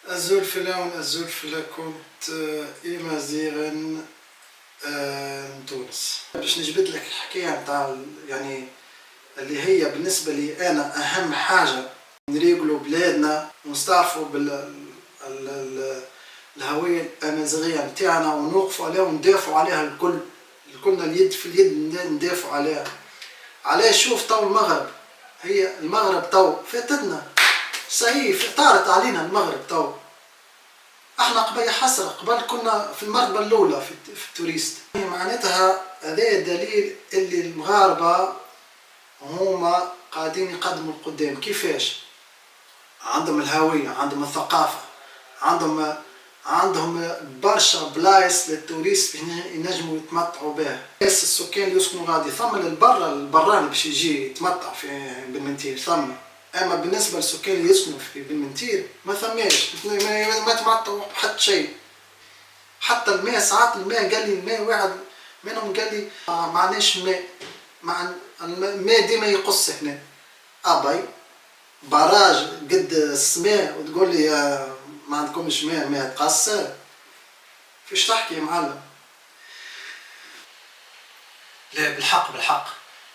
الزلفلة كنت إمازيغا تونس باش نجبد لك الحكاية متاع يعني اللي هي بالنسبة لي أنا أهم حاجة نريقلوا بلادنا ونستعرفوا الهوية الأمازيغية متاعنا ونوقفوا عليها وندافعوا عليها الكل كلنا اليد في اليد ندافعوا عليها. علاش؟ شوف تو المغرب، هي المغرب تو فاتتنا صحيح، طارت علينا المغرب تو. احنا قبل حسرة قبل كنا في المرتبة الأولى في التوريست. معناتها هذا دليل اللي المغاربة هما قاعدين يقدموا القدام. كيفاش؟ عندهم الهوية، عندهم الثقافة، عندهم برشا بلايص للتوريست ينجموا يتمتعوا بها. السكان اللي يسكنوا غادي ثم البراني باش يجي يتمتع في بالمنتير ثم. اما بالنسبه للسكان اللي يسكنوا في بالمنتير ما ثماش، ما تمتعوا بحتى شيء. حتى الماء ساعات الماء قال لي الماء واحد منهم قال لي ما عندناش ماء، الماء ديما يقص هنا. ابي براج قد السماء وتقول لي ما عندكمش ماء تقص؟ فيش تحكي يا معلم؟ لا بالحق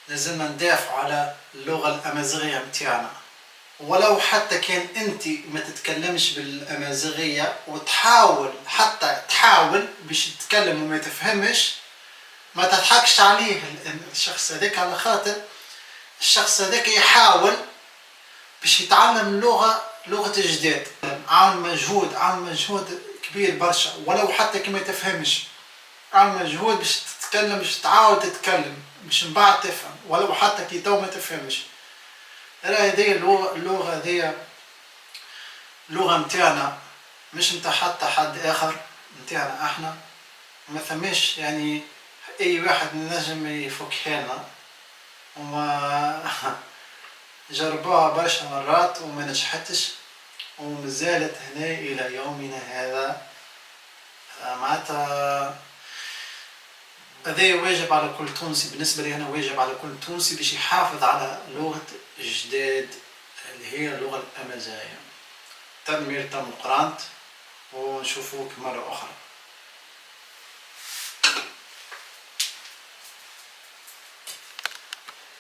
لازمنا ندافعوا على اللغة الأمازيغية متاعنا، ولو حتى كان انت ما تتكلمش بالأمازيغية وتحاول باش تتكلم وما تفهمش، ما تضحكش عليه الشخص هذاك، على خاطر الشخص هذاك يحاول باش يتعلم لغة الجداد. عامل مجهود كبير برشا، ولو حتى كي ما تفهمش عامل مجهود باش تتكلم، باش تعاود تتكلم، باش من بعد تفهم، ولو حتى كي تو ما تفهمش. راهي هذه اللغة هذه لغة متاعنا، مش متاع حتى حد آخر، متاعنا احنا. ما ثماش يعني أي واحد نجم يفكها لنا، وما جربوها برشا مرات وما نجحتش، ومازالت هنا إلى يومنا هذا. معناتها هذا واجب على كل تونسي، بالنسبة لي أنا واجب على كل تونسي باش يحافظ على لغة الجداد اللي هي اللغة الأمازيغية. تدمير تم قرانت، ونشوفوك مرة أخرى.